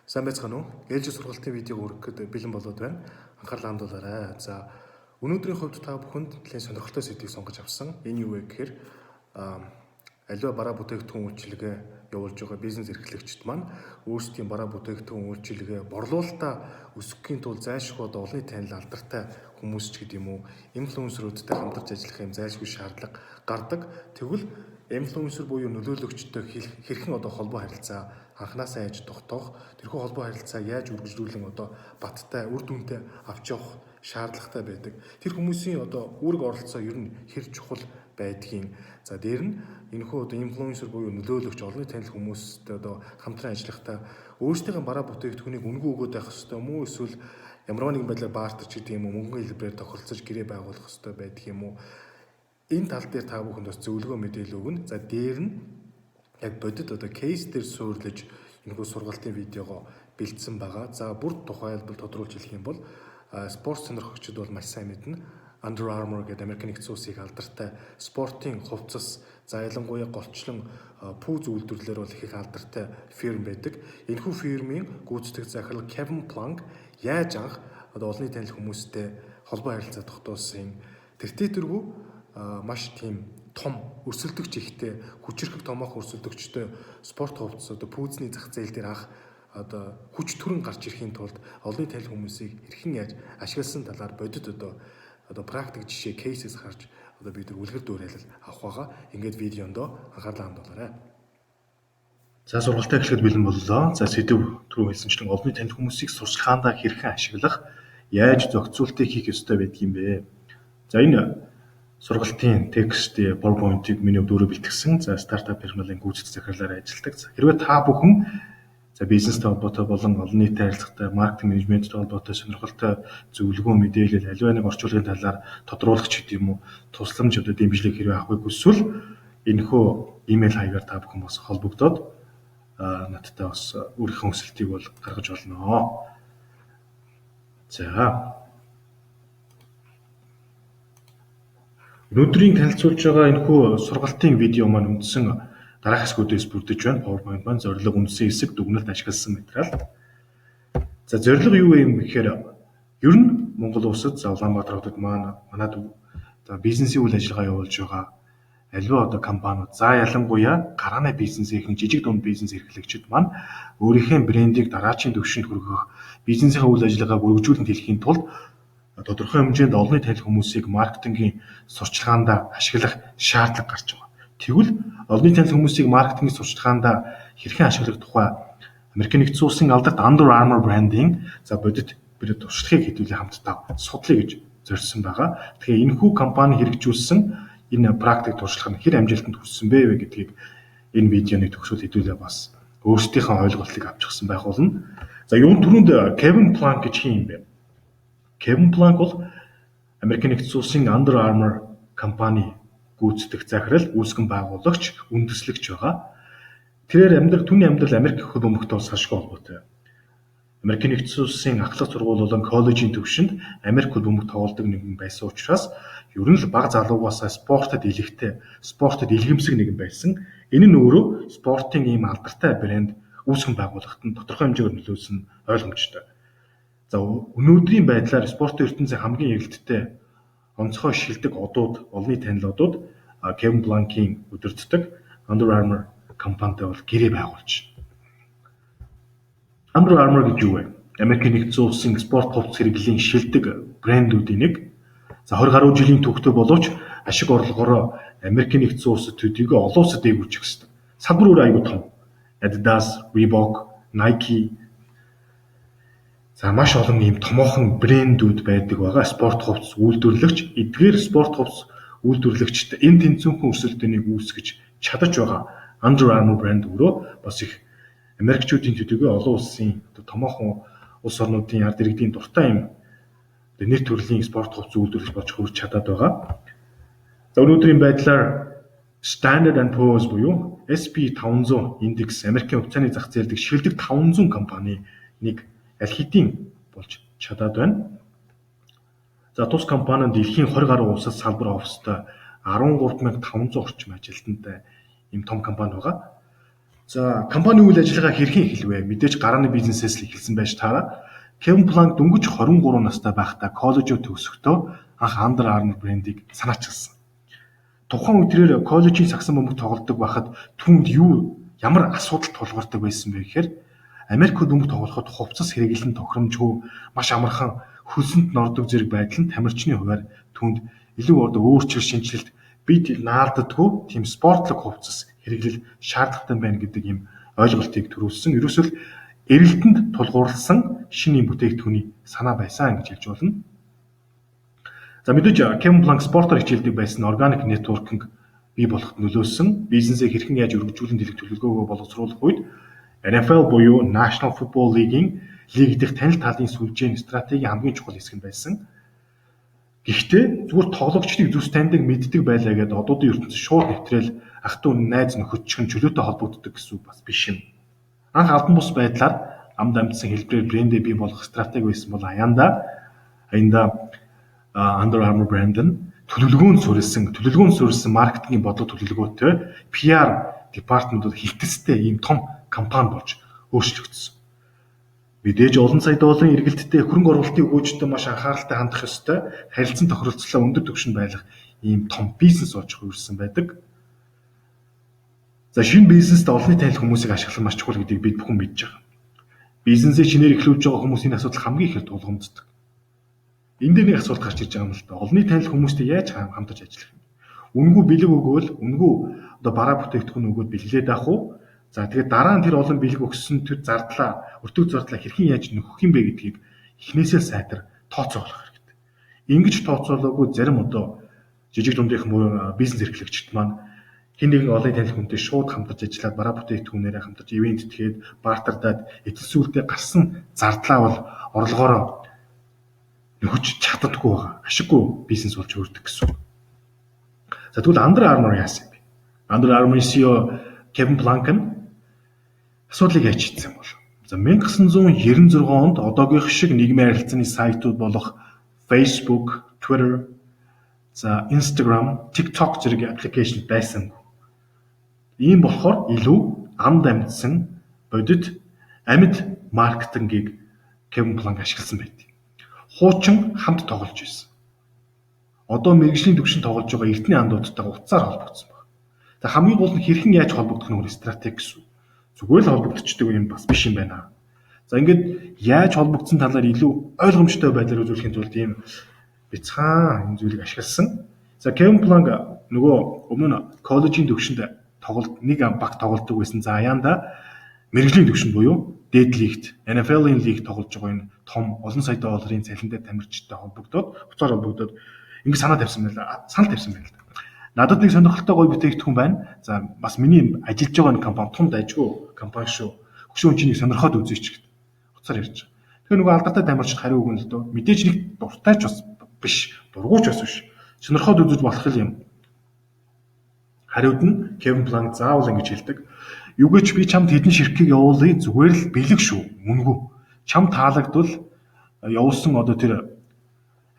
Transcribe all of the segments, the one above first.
Сайн байцгаана уу? Ээлжид сургалтын видеог өргөхөд бэлэн болоод байна. Анхаарлаа хандуулаарай. За, өнөөдрийн хувьд та бүхэнд нэлээд сонирхолтой сэдвийг сонгож авсан. Энэ юу вэ гэхээр аливаа бараа бүтээгдэхүүн үйлчилгээ явуулж байгаа бизнес эрхлэгчид маань өөрсдийн бараа бүтээгдэхүүн үйлчилгээ борлуулалтаа өсгөхийн тулд зайлшгүй олонний танил алдартай хүмүүс ч гэдэг юм уу, инфлюенсерүүдтэй хамтарч ажиллах юм зайлшгүй шаардлага гардаг. Тэгвэл инфлюенсер буюу нөлөөлөгчтэй хэрхэн холбоо харилцаа анханасаа яаж тогтоох, тэрхүү холбоо харилцаа яаж үргэлжлүүлэн баттай үр дүнтэй авч явах шаардлагатай байдаг. Тэр хүмүүсийн үүрэг оролцоо ер нь хэр чухал байдгийг. За дээр нь энэхүү инфлюенсер буюу нөлөөлөгч олонний танил хүмүүстэй хамтран ажиллахдаа өөрсдийн бараа бүтээгдэхүүнийг үнгүй өгөөд байх ёстой юм уу, эсвэл ямар нэгэн байдлаар баартер ч гэдэг юм уу, мөнгөний хэлбэрээр тохиролцож гэрээ байгуулах ёстой байдаг юм уу? Энэ тал дээр та бүхэнд бас зөвлөгөө мэдээлэл өгнө. За дээр нь яг бодит кейс дээр суурлаж энэхүү сургалтын видеого бэлдсэн байгаа. За бүр тухайлбал тодруулж хэлэх юм бол спорт сонирхогчид бол маш сайн мэднэ. Under Armour гэдэг Америкийн нэгдсэн улсын алдартай спортын хувцас, за ялангуяа голчлон пүүз үйлдвэрлэлээр бол их алдартай фирм байдаг. Энэхүү фирмийн гүйцэтгэх захирал Kevin Plank яаж анх олонний танил хүмүүстэй холбоо харилцаа тогтоосон. Тэртээ маш тийм том өрсөлдөгч ихтэй хүчирхэг томоохон өрсөлдөгчтэй спорт хувцас пүүзний зах зээл дээр анх хүч төрөн гарч ирэхийн тулд олонний танил хүмүүсийг хэрхэн яаж ашигласан талаар бодит практик жишээ кейсээс харж бид нар үлгэр дуурайл авах байгаа. Ингээд видеонд анхаарлаа хандуулаарай. За сургалтаа эхлэхэд бэлэн боллоо. За сэдв түрүү хэлсэнчлэн олонний танил хүмүүсийг сурчлагаандаа хэрхэн ашиглах, яаж зохицуултыг хийх ёстой байдг юм бэ? За энэ сургалтын текст PowerPoint-ийг миний өөрөөр бэлтгэсэн. За стартап фирмын гүйцэтгэх захирлаар ажилладаг. Хэрвээ та бүхэн бизнестэй холбоотой болон олон нийтийн харилцаатай, маркетинг менежменттэй холбоотой сонирхолтой зөвлөгөө, мэдээлэл, аливаа нэг орчуулгын талаар тодруулах гэдэг юм уу, тусламж дэмжлэг хэрвээ авахыг хүсвэл энэхүү имэйл хаягаар та бүхэн бас холбогдоод надтай бас өөрийнхөө өсөлтийг бол гаргаж олно. За өнөөдрийн танилцуулж байгаа энэхүү сургалтын видео маань үндсэн дараах хэсгүүдээс бүрдэж байна. PowerPoint маань зорилго үндсэн хэсэг дүгнэлт ашигласан материал. За зорилго юу вэ юм гэхээр ер нь Монгол улсад Улаанбаатар хотод манад бизнесийн үйл ажиллагаа явуулж байгаа аливаа компаниуд, за ялангуяа гарааны бизнесийн жижиг дунд бизнес эрхлэгчид маань өөрийнхөө брендийг дараачийн түвшинд хүргэх, бизнесийн үйл ажиллагааг өргөжүүлэлт хийхийн тулд тодорхой хэмжээнд олонний танил хүмүүсийг маркетингийн сурчлагаанд ашиглах шаардлага гарч байгаа. Тэгвэл олонний танил хүмүүсийг маркетингийн сурчлагаанд хэрхэн ашиглах тухай Америкийн нэгдсэн улсын алдарт Under Armour брендийн бодит туршлагыг хэдүүлээ хамтдаа судлаа гэж зорьсон байгаа. Тэгэхээр энэхүү компани хэрэгжүүлсэн энэ практик туршлага нь хэр амжилтанд хүрсэн бэ гэдгийг энэ видеоны төгсгөл хэдүүлээ бас өөрсдийнхөө ойлголтыг авчихсан байх болно. За юун түрүүнд Kevin Plank гэж хин юм бэ? Kevin Plank бол Америкийн нэгдсэн улсын Under Armour компани гүйцэтгэх захирал, үүсгэн байгуулагч, үндэслэгч байгаа. Тэрээр түүний амьдрал Америк хөл бөмбөгтэй салшгүй холбоотой. Америкийн нэгдсэн улсын ахлах сургууль болон коллежийн төвшөнд Америк хөл бөмбөг тоглодог нэгэн байсан учраас ер нь л бага залуугаас спортод илэгтэй, спортод илгэмсэг нэгэн байсан. Энэ нь өөрөө спортын ийм алдартай брэнд үүсгэн байгуулахад нь тодорхой хэмжээгээр нөлөөлсөн ойлгомжтой. За өнөөдрийн байдлаар спортын ертөнцийн хамгийн эрэлттэй онцгой шилдэг одууд, олонний танил одууд Kevin Plank-ийн удирддаг Under Armour компанитай бол гэрээ байгуулж байна. Under Armour гэж юу вэ? Америкийн нэгдсэн улсын спорт хувцас хэрэглэлийн шилдэг брэндүүдийн нэг. За 20 гаруй жилийн түүхтэй боловч ашиг орлогоороо Америкийн нэгдсэн улсад төдийгүй олон улсад дээгүүрч өгсөн. Салбар өөр аюул том. Adidas, Reebok, Nike. За маш олон ийм томоохон брэндүүд байдаг байгаа. Спорт хувцас үйлдвэрлэгч, эдгээр спорт хувцас үйлдвэрлэгчд энэ тэнцвэрхэн өрсөлдөөнийг үүсгэж чадаж байгаа Under Armour брэнд өөрөө бас их Америкчүүдийн төдийгүй олон улсын томоохон улс орнуудын ард иргэдийн дуртай юм нэр төрлийн спорт хувцас үйлдвэрлэж болж хүрч чадаад байгаа. За өнөөдрийн байдлаар Standard & Poor's буюу SP500 индекс Америкийн хувьцааны зах зээлдэг шилдэг 500 компани нэг аль хэдийн болж чадаад байна. За тус компани нь дэлхийн 20 гаруй улсад салбар офстой 13,500 орчим ажилтнтай ийм том компани байгаа. За компани үйл ажиллагаа хэрхэн эхэлвэ? Мэдээж гарааны бизнесээс л эхэлсэн байж таараа. Кевин Планк дөнгөж 23 настай байхдаа коллежид төгсөхдөө анх Under Armour брендийг санаачилсан. Тухайн үеэр коллежийн сагсан бөмбөг тоглодог байхад түүнд ямар асуудал тулгардаг байсан бэ гэхээр Америкт бөмбөг тоглоход хувцас хэрэглэн тохиромжгүй маш амархан хөлсөнд нордог зэрэг байдал нь тамирчны хувьд түүнд илүү өөрчлөлт шинжилэлт бид наалддаггүй тийм спортлог хувцас хэрэглэл шаардлагатай байна гэдэг ийм ойлголтыг төрүүлсэн. Ерөөсөө эрэлтэнд тулгуурласан шинэ бүтээгдэхүүний санаа байсан гэж хэлж болно. За мэдээж Кевин Планк спортоор хичээлдэг байсан органик нетворкинг бий болоход нөлөөлсөн. Бизнесээ хэрхэн яаж өргөжүүлэн дэлгэх төлөвлөгөөгөө боловсруулах үед NFL буюу National Football League-ийн лиг дэх танил талын сүлжээний стратегийн хамгийн чухал хэсэг нь байсан. Гэхдээ зүгээр тоглогчдыг зүс таньдаг мэддэг байлаа гэдээ одуудын ертөнцид шууд нэвтрэл ах トゥ найз нөхөдчгөн чөлөөтэй холбогддог гэсэн үг бас биш юм. Анх албан бус байдлаар амд амьдсан хэлбэрээр брендээ бий болгох стратеги байсан бол аяанда Under Armour брэнд нь төлөвлөгөөнд суурилсан маркетингийн бодлого төлөвлөгөөтэй PR департаментууд хилтэцтэй ийм том компани болж өөрчлөгдсөн. Мэдээж олон сая долларын эргэлттэй хөрөнгө оруулалтын өгөөжтэй маш анхааралтай хандах ёстой, харилцан тохиролцлоо өндөр түвшинд байлгах ийм том бизнес болж хувирсан байдаг. За шинэ бизнест олонний танил хүмүүсийг ашиглах маш чухал гэдгийг бид бүхэн мэдж байгаа. Бизнесээ шинээр эхлүүлж байгаа хүмүүсийн асуудал хамгийн ихээр тулгамддаг. Энд дээр нэг асуулт гарч ирж байгаа юм л да. Олонний танил хүмүүстэй яаж хамтарч ажиллах юм? Үнгүй бэлэг өгөөл, бараа бүтээгдэхүүн өгөөд бэлгэлээд авах уу? За тэгээд дараа нь тэр олон бэлэг өгсөн тэр өртөг зардлаа хэрхэн яаж нөхөх юм бэ гэдгийг эхнээсээ сайтар тооцоолох хэрэгтэй. Ингэж тооцоолоогүй зарим жижиг дундийнхан буюу бизнес эрхлэгчид маань хэн нэгэн олон танил хүнтэй шууд хамтарч ажиллаад бараа бүтээгдэхүүнээрээ хамтарч ивент тгээд бартардаад эцэсүүлдээ гарсан зардлаа бол орлогоороо нөхөж чаддаггүй байгаа. Ашиггүй бизнес болж өрдөг гэсэн үг. За тэгвэл Under Armour яасан юм бэ? Under Armour-ийн CEO Кевин Планк нь асуудлыг яаж шийдсэн бол. За 1996 онд одоогийнх шиг нийгмийн харилцааны сайтууд болох Facebook, Twitter, за Instagram, TikTok зэрэг аппликейшн байсан. Ийм болохоор илүү амд амьдсан бодит амьд маркетингийг Кевин Планк ашигласан байдаг. Хуучин хамт тоглож байсан. Одоо мэргэжлийн түвшинд тоглож байгаа эрдэнэ андуудтайгаа утсаар холбогдсон байна. За хамгийн гол нь хэрхэн яаж холбогдох нь стратеги гэсэн. Зүгээр л холбогдчихдаг юм бас биш юм байна. За ингээд яаж холбогдсон талаар илүү ойлгомжтой байдлаар үзүүлэхийн тулд ийм бяцхан энэ зүйлийг ашигласан. За Кевин Планк нөгөө өмнө нь коллежийн төвшөнд нэг баг тоглодог байсан. За аяанда мэргэжлийн төвшөнд буюу дээд лигт NFL-ийн лиг тоглож байгаа энэ том олон сая долларын цалинтай тамирчтай хуцаар холбогдоод ингэ санал тавьсан байл. Надад нэг сонирхолтой гоё бүтээгдэхүүн байна. За бас миний ажиллаж байгаа нэг компани том дайжгүй компани шүү. Хөшөө чинийг сонирхоод үзээч гэдэг. Хуцаар ярьж байгаа. Тэгээ нөгөө алдартай тамирчид хариу өгнө л дөө. Мэдээж нэг дуртай ч бас биш, дургуйч бас биш. Сонирхоод үзэж болох юм. Хариуд нь Кевин Планк заавал ингэж хэлдэг. Юу гэж би чамд хэдэн ширхгийг явуулъя зүгээр л бэлэг шүү. Үнгүй. Чам таалагдвал явуулсан тэр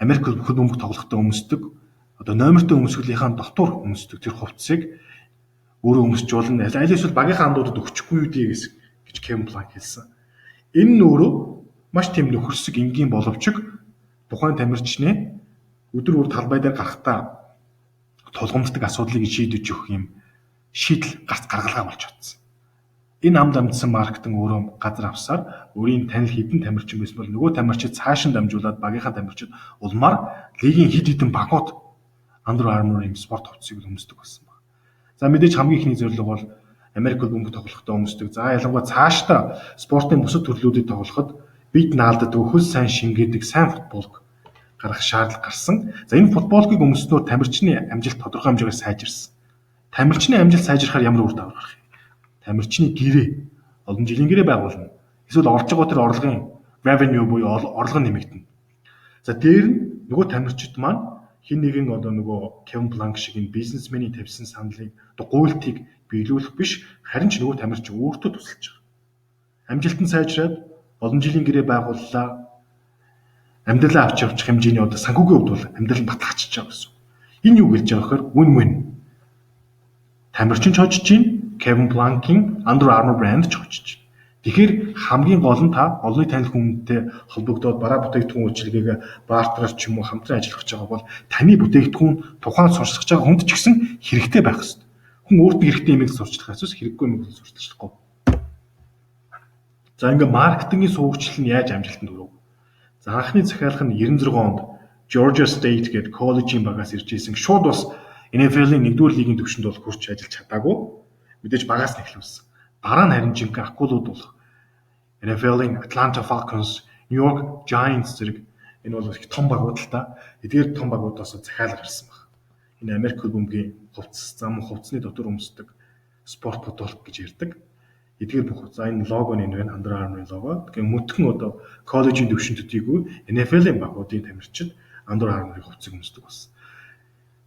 Америк бөмбөг тоглохдоо өмсдөг номертой өмсгөлийнхаа дотор өмсдөг тэр хувцсыг өөрөө өмсч болно. Аль эсвэл багийнхаа андуудад өгчихгүй юу гэж Кевин Планк хэлсэн. Энэ нь өөрөө маш тийм нөхөрсөг энгийн боловч тухайн тамирчны өдөр талбай дээр гарахдаа тулгамддаг асуудлыг шийдэж өгөх юм шийдэл гаргалгаа болж чадсан. Энэ амд амьдсан маркетинг өөрөө газар авсаар өөрийн танил хідэн тамирчин байсан бол нөгөө тамирчид цааш нь дамжуулаад багийнхаа тамирчид улмаар лигийн хид хідэн багууд Under Armour юм спорт хувцсыг өмсдөг болсон байна. За мэдээж хамгийн ихний зорилго бол Америк бөмбөг тоглохдоо өмсдөг. За ялангуяа цаашдаа спортын бусад төрлүүдэд тоглоход бид наалдад өхөл сайн шингээдэг сайн футболг гаргах шаардлага гарсан. За энэ футболгийг өмснөөр тамирчны амжилт тодорхой хэмжээгээр сайжирсан. Тамирчны амжилт сайжрахаар ямар үр дагавар гарах юм? Тамирчны гэрээ олон жилийн гэрээ байгуулна. Эсвэл орж байгаа тэр орлогын revenue буюу орлого нэмэгдэнэ. За дээр нь нөгөө тамирчид маань хин нэгэн нөгөө Кевин Планк шиг энэ бизнесменийн тавьсан саналыг гуйлтыг биелүүлэх биш, харин ч нөгөө тамирч өөртөө тусалж байгаа. Амжилт нь сайжраад олон жилийн гэрээ байгууллаа. Амьдралаа авч явчих хэмжээний санхүүгийн хувьд бол амьдрал нь баталгаажиж байгаа гэсэн. Энэ юу гэлж байгаа гэхээр win-win. Тамирчин ч хожиж чинь, Kevin Plank-ийн Under Armour брэнд ч очиж. Тэгэхээр хамгийн гол нь та олонний танил хүнтэй холбогдоод бараа бүтээгдэхүүн үйлчилгээг баартраар ч юм уу хамтран ажиллах гэж байгаа бол таны бүтээгдэхүүн тухайн сурчлах байгаа хүнд ч гэсэн хэрэгтэй байх ёстой. Хүн өөртөө хэрэгтэй юмыг сурчлах эсвэл хэрэггүй юмыг сурчлахгүй. За ингээ маркетингийн суугчлал нь яаж амжилтанд хүрв? За анхны захиалга нь 96 онд Georgia State гэдэг коллежийн багаас ирж исэн. Шууд бас NFL-ийн 1-р лигийн түвшинд бол хүрч ажиллаж чадаагүй. Мэдээж багаас нь эхлүүлсэн. Дараа нь харин жинхэнэ акулууд болох NFL-ийн Atlanta Falcons, New York Giants зэрэг энэ бол их том багууд л та. Эдгээр том багуудаас захиалга ирсэн баг. Энэ Америк хөлбөмбөгийн хувцас, зам хувцсны дотор өмсдөг спорт бодолт гэж ярьдаг. Эдгээр бүх за энэ логоны энэ Under Armour-ын лого. Тэгэхээр мөтгөн одоо коллежийн түвшинд төдийгүй NFL-ийн багуудын тамирчид Under Armour-ын хувцсыг өмсдөг болсон.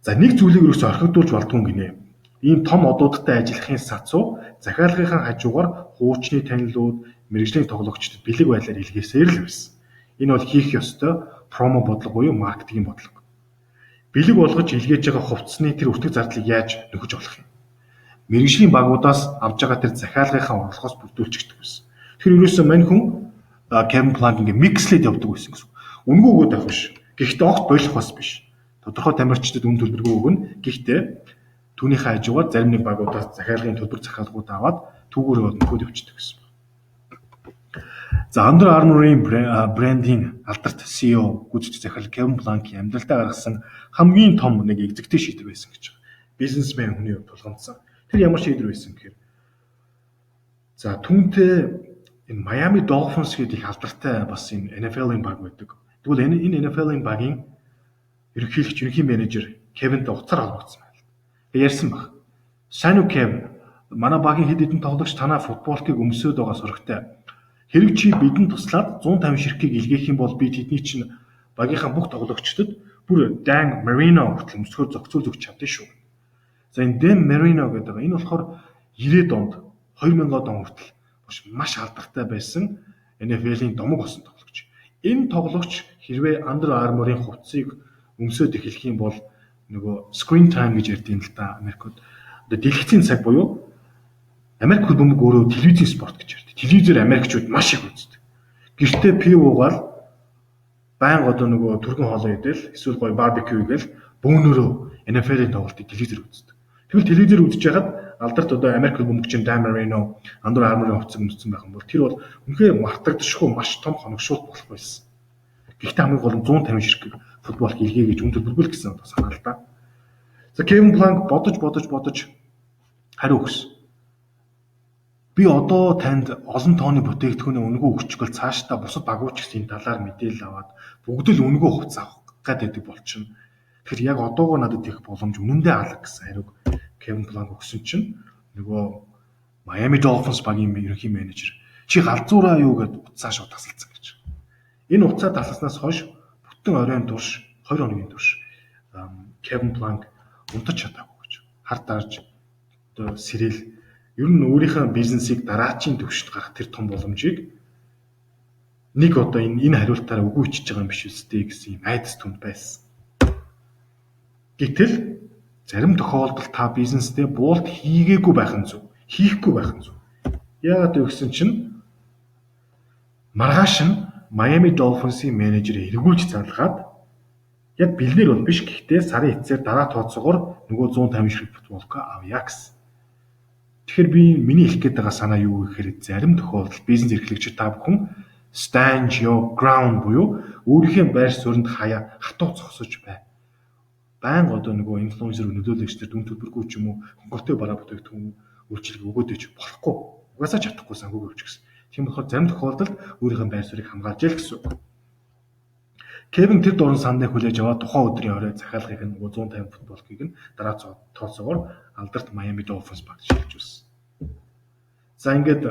За нэг зүйлийг юусоо орхигдуулж болдгүй гинэ. Ийм том одуудтай ажиллахын сацуу захиалгын хажуугаар хуучны танилууд, мэргэжлийн тоглогчдод бэлэг байдлаар илгээсээр л байсан. Энэ бол хийх ёстой промо бодлого буюу маркетингийн бодлого. Бэлэг болгож илгээж байгаа хувцсны тэр өртөг зардлыг яаж нөхөж болох юм? Мэргэжлийн багуудаас авж байгаа тэр захиалгынхаа орлогоос бүрдүүлчихдэг байсан. Тэр ерөөсөө мань хүн Kevin Plank ингээ микслээд явдаг байсан гэсэн. Үнгүй өгөөд авах биш. Гэхдээ огт болох бас биш. Тодорхой тамирчдад үн төлбөргүй өгнө. Гэхдээ түүнийхээ хажуугаар зарим нэг багуудаас захиалгын төлбөр захиалгууд аваад түүгээрээ нөхөд явчихдаг гэсэн. За Under Armour-ийн брендийн алдарт CEO гүйцэтгэх захирал Kevin Plank-ийн амьдралдаа гаргасан хамгийн том нэг экзекутив шийдвэр байсан гэж байна. Бизнесмен хүний хувьд тулгамдсан. Тэр ямар шийдвэр байсан гэхээр за түүнтэй энэ Miami Dolphins гэдэг их алдартай бас энэ NFL-ийн баг байдаг. Тэгвэл энэ NFL-ийн багийн ерөнхий менежер Kevin-тэй уцаар холбогдсон байна. Ярьсан баг. Сайн уу Kevin? Манай багийн хэд хэдэн тоглогч танаа футболтыг өмсөд байгаа сурагтай. Хэрэг чи бидэнд туслаад 150 ширхгийг илгээх юм бол би тэдний чинь багийнхаа бүх тоглогчдод бүр Dan Marino хүртэл өмсгөхөөр зохицуул өгч чадсан шүү. За энэ Dan Marino гэдэг энэ болохоор 90-ад онд 2000-ад он хүртэл маш алдартай байсан NFL-ийн домог болсон тоглогч. Энэ тоглогч хэрвээ Under Armour-ын хувцсыг өмсөд эхлэх юм бол нөгөө screen time гэж ярьдаг юм л да Америкт. Одоо дэлгэцийн цаг буюу Америк хөлбөмбөг өөрөө телевизийн спорт гэж ярьдаг. Телевизээр Америкчууд маш их үздэг. Гэртээ пив уугаал байнга одоо нөгөө түргэн хоолоо идэл эсвэл гоё барбекю игээл бөөнөрөө NFL-ийн тоглолтыг телевизээр үздэг. Тэгвэл телевизээр үзэж байгаад алдарт одоо Америк хөлбөмбөгчин Dan Marino, Under Armour-ын хувцас өмссөн байх юм бол тэр бол үнэхээр мартагдчихгүй маш том хоногшуулт болох байсан. Гэхдээ хамгийн гол нь 150 ширхэг футбол илгээ гэж үн төлбөргүй л гэсэн одоо санаа л да. За Kevin Plank бодож хариу өгсөн. Би одоо танд олон тооны бүтээгдэхүүнээ үнэгүй өгчихвэл цаашдаа бусад багууч гэсэн талаар мэдээлэл аваад бүгд л үнэгүй хувцас авах гэдэг болчихно. Тэгэхээр яг одоогоо надад их боломж үнэндээ алга гэсэн хариуг Kevin Plank өгсөн чинь нөгөө Miami Dolphins багийн ерөнхий менежер чи галзуураа юу гэд уцаа шууд тасалцсан гэж. Энэ уцаа тасалснаас хойш бүтэн оройн турш 20 хоногийн турш Kevin Plank унтаж чадаагүй гэж. Хар дарж одоо сэрэл ер нь өөрийнхөө бизнесийг дараачийн төвшөнд гарах тэр том боломжийг нэг одоо энэ хариултаараа үгүй ичж байгаа юм биш үстэй гэсэн юм айдас түнд байсан. Гэтэл зарим тохиолдолд та бизнесдээ буулт хийгээгүй байх нь зөв, хийхгүй байх нь зөв. Яагаад гэвэл чинь маргааш нь Miami Dolphins-ийн менежер эргүүлж залгаад яг бэлнэр бол биш гэхдээ сарын эцсээр дараа тооцоогоор нөгөө 150 ширхэг футболко авъя гэсэн. Тэгэхээр би миний хэлэх гээд байгаа санаа юу гэхээр зарим тохиолдолд бизнес эрхлэгчид та бүхэн stand your ground буюу өөрийнхөө байр суурьнд хаяа хатуу зогсож бай. Байнга одоо нөгөө инфлюенсер нөлөөлөгчдөр дүн төлбөргүй ч юм уу хөнгөртэй бараа бүтээгдэхүүн үйлчилгээ өгөөд ич болохгүй. Угаасаа чадахгүй санхүүг өгч гэсэн. Тийм болохоор зарим тохиолдолд өөрийнхөө байр суурийг хамгаалж ял гэсэн. Кевин тэр дуран сандыг хүлээж аваад тухайн өдрийн орой захиалгыг нь 150 футболкийг нь дараа тооцоогоор алдарт Miami Dolphins багт шилжүүлсэн. За ингээд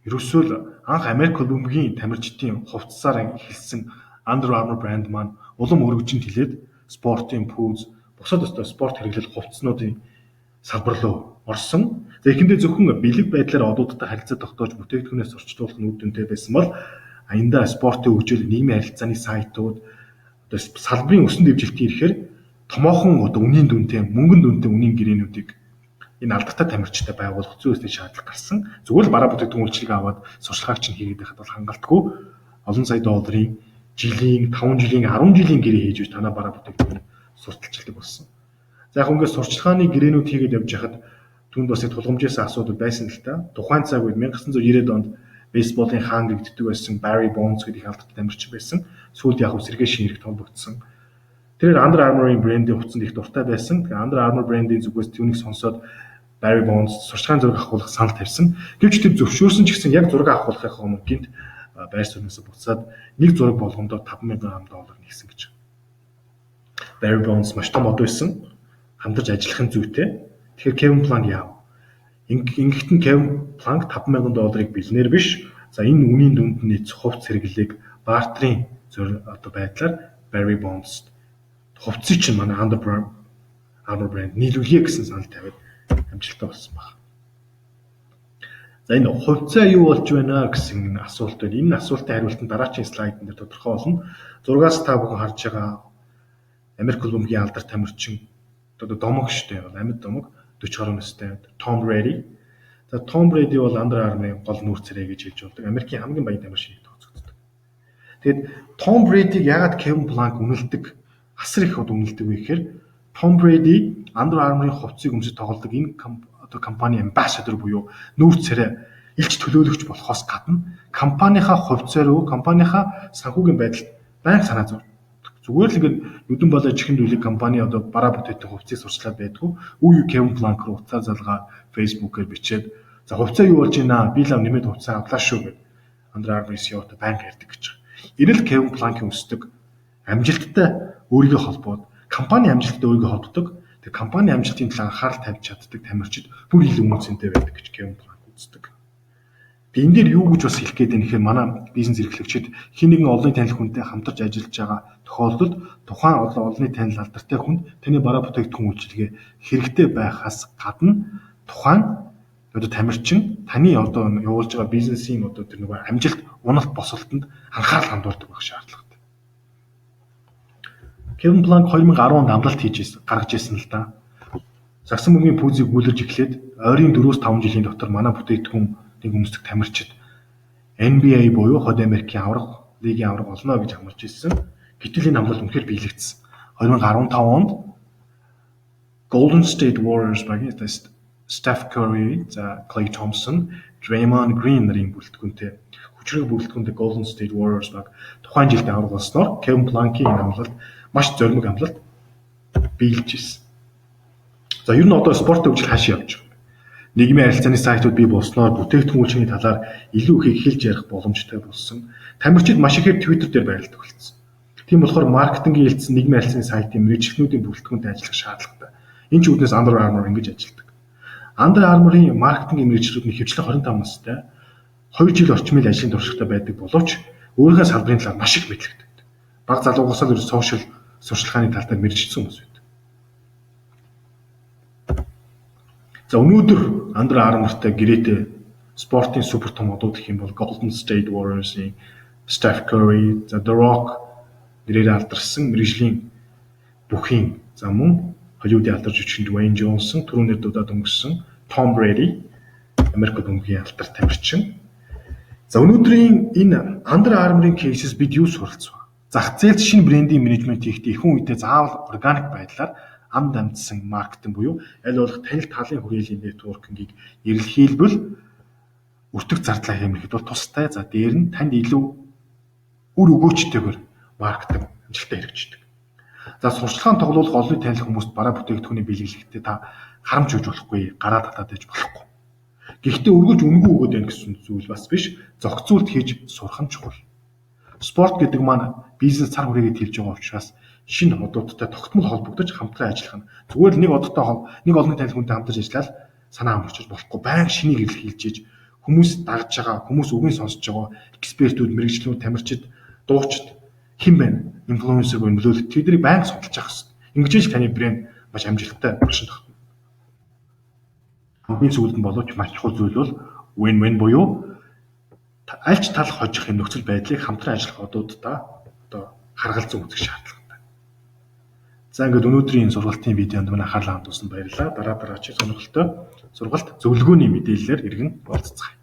ерөөсөө л анх Америк хөлбөмбөгийн тамирчдын хувцсаар эхэлсэн Under Armour брэнд маань улам өргөжинд хилээд спортын пүүз, бусад өстой спорт хэрэглэл хувцснуудын салбар руу орсон. За эхэндээ зөвхөн бэлэг байдлаар одуудтай харилцаа тогтоож бүтээгдэхүүнээс орчуулах нь үр дүнтэй байсан бол аяндаа спортын хөгжил, нийгмийн харилцааны сайтууд, одоо салбарын өсөн дэвжилтийн ирэхээр томоохон одоо үнийн дүнтэй, мөнгөн дүнтэй үнийн гэрээнүүдийг энэ алдартай тамирчтай байгуулах зүйн ёсны шаардлага гарсан. Зүгээр л бараа бүтээгдэхүүн үйлчлэгийг аваад сурчлагыг чинь хийгээд байхад бол хангалтгүй олон сая долларын жилийн 5 жилийн 10 жилийн гэрээ хийж үз танаа бараа бүтээгдэхүүн сурталчилдаг болсон. За яг ингээд сурчлагын гэрээнүүд хийгээд явж хахад түнд бас тулгамжаас асуудал байсан л та. Тухайн цаг үед 1990-ад онд бейсболын хаан гэгддэг байсан Barry Bonds гэдэг алдартай тамирчин байсан. Сүүлд яг сэргээ шинэрэг толбогдсон. Тэр Under Armour-ийн брендийн хувцсанд их дуртай байсан. Тэгээ Under Armour брендийн зүгээс түүнийг сонсоод Barry Bonds сурчлагын зураг авахулах санал тавьсан. Гэвч тэр зөвшөөрсөн ч гэсэн яг зураг авахулахын өмнө гинт байр сууриасаа буцаад нэг зураг болгондоо $5,000 нэгсэн гэж. Barry Bonds маш том од байсан. Хамтарч ажиллахын зүйтэй. Тэгэхээр Kevin Plank яав? Ингэхдээ Kevin Plank $5,000 бэлнээр биш. За энэ үнийн дүнд нийт хувц хэрэглээг бартерын байдлаар Barry Bonds хувцсыг чинь манай Under Armour брэнд нийлүүлье гэсэн санал тавиад амжилттай болсон байна. За энэ хувьцаа юу болж байна гэсэн асуулт байна. Энэ асуултын хариулт нь дараагийн слайдн дээр тодорхой болно. Зургаас та бүхэн харж байгаа Америк улбомгийн алдар тамирчин одоо домог штэ амьд домог 40 гаруй настай Tom Brady. За Tom Brady бол Under Armour-ын гол нүүр царай гэж хэлж болдог. Америкийн хамгийн баян тамирчин тооцогддог. Тэгэд Tom Brady-г яагаад Kevin Plank үнэлдэг? Асар их үнэлдэг вэ гэхээр Tom Brady Under Armour-ын хувцсыг өмсөж тоглодог энэ компани ambassador буюу нүүр царай илч төлөөлөгч болохоос гадна компанийнхаа хувьцаа руу компанийнхаа санхүүгийн байдалд байнга санаа зовдог. Зүгээр л ингээд нүдэн болоо чихэнд үлэг компани одоо бараа бүтээдэг хувьцыг сурчлаад байдгүй. Үе Kevin Plank руу утсаа залгаа Facebook-ээр бичээд за хувьцаа юу болж байна? Би л нэмээд хувьцаа авлаа шүү гэд Under Armour-ийн CEO-той байнга ярьдаг гэж. Ирэл Kevin Plank-ийн өсдөг амжилттай өөрийгөө холбоод компани амжилттай өөрийгөө холбодог. Тэгээ компани амжилтын талаар анхаарал тавьж чаддаг тамирчид бүр илүү үнцэнтэй байдаг гэж Kevin Plank үздэг. Тэгээ энэ дээр юу гэж бас хэлэх гээд байна гэхээр манай бизнес эрхлэгчид хин нэгэн олонний танил хүнтэй хамтарч ажиллаж байгаа тохиолдолд тухайн олонний танил алдартай хүнд таны бараа бүтээгдэхүүн үйлчилгээ хэрэгтэй байхаас гадна тухайн одоо тамирчин таны одоо явуулж байгаа бизнесийн одоо тэр нэг амжилт уналт босолтод анхаарал хандуулдаг байх шаардлагатай. Kevin Plank 2010 онд амлалт гаргаж ирсэн л да. Сагсан мөнгөний пүүзийг гүйлэрж эхлээд ойрын 4-5 жилийн дотор манай бүтээгдэхүүн өмсдөг тамирчид NBA буюу Хойд Америкийн авраг лигийн авраг олно гэж амлаж ирсэн. Гэтэл энэ амлалт үнэхээр биелэгдсэн. 2015 онд Golden State Warriors багийн Steph Curry, Klay Thompson, Draymond Green нарын бүрэлдэхүүнтэй хүчрэг бүрэлдэхүүнтэй Golden State Warriors баг тухайн жилд авраг болсноор Kevin Plank-ийн амлалт маш зоримог амлалт биелж ирсэн. За ер нь одоо спорт хөгжил хаашаа явж байгаа. Нийгмийн харилцааны сайтууд бий болсноор бүтээгдэхүүн үйлчилгээний талаар илүү их хэлж ярих боломжтой болсон. Тамирчид маш ихээр Twitter дээр байрладаг болсон. Тийм болохоор маркетингийн хэлтсэн нийгмийн харилцааны сайтын мэргэжлүүдийн бүрэлдэхүүнтэй ажиллах шаардлагатай. Энэ ч үднээс Under Armour ингэж ажилладаг. Under Armour-ын маркетингийн мэргэжлүүд нь хэвчлэн 25 настай 2 жил орчмын ажлын туршлагатай байдаг боловч өөрийнхөө салбарын талаар маш их мэдлэгтэй. Бага залуугаас л сошиал сурчлагын тал дээр мэргэжсэн хүмүүс байдаг. За өнөөдөр Under Armour-тай гэрээтэй спортын супер том одууд гэх юм бол Golden State Warriors-ийн Steph Curry, The Rock нэрээр алдарсан мэргэжлийн бүхийн за мөн Холливуудын алдарч жүжигчин Dwayne Johnson, түрүүнээр дуудаад өнгөрсөн Tom Brady, Америк улбомгийн алдар тамирчин. За өнөөдрийн энэ Under Armour-ын кейсээс бид юу суралцв? Зах зээлд шинэ брендинг менежмент хийхдээ ихэнх үедээ заавал органик байдлаар амд амтсан маркетинг буюу аль болох танил талын хүрээллийн нэтворкингийг эрэлхийлбэл өртөг зардлаа хэмнэхэд бол тустай. За дээр нь танд илүү үр өгөөчтэйгээр маркетинг амжилттай хэрэгждэг. За сурчлагын тоглуулах олонний танил хүмүүст бараа бүтээгдэхүүний бэлгэлэхдээ та харамж өгж болохгүй, гараа татаад байж болохгүй. Гэхдээ өргөж үнгүй өгöd байх гэсэн зүйл бас биш. Зохицуулт хийж сурах нь чухал. Спорт гэдэг маань бизнес цар хүрээгээ тэлж байгаа учраас шинэ одуудтай тогтмол холбогдож хамтран ажиллах нь зүгээр л нэг олонний танил хүнтэй хамтарч ажиллаад санаа амарчиж болохгүй. Байнга шинийг эрэлхийлж ийж хүмүүс дагж байгаа, хүмүүс үгийг сонсож байгаа экспертүүд, мэргэжлүүд, тамирчид, дуучид хэн байна? Инфлюенсер буюу нөлөөлөлт тэднийг байнга судалж явах хэрэгтэй. Ингэж л таны брэнд маш амжилттай болшин тогтно. Хамгийн сүүлд нь боловч маш чухал зүйл бол win-win буюу аль ч тал хожих юм нөхцөл байдлыг хамтран ажиллах одуудаа одоо харгалзан үзэх шаардлагатай. За ингээд өнөөдрийн сургалтын видеонд манай анхаарлаа хандуулсанд баярлалаа. Дараагийн сонирхолтой сургалт зөвлөгөөний мэдээллээр иргэн уулзцгаая.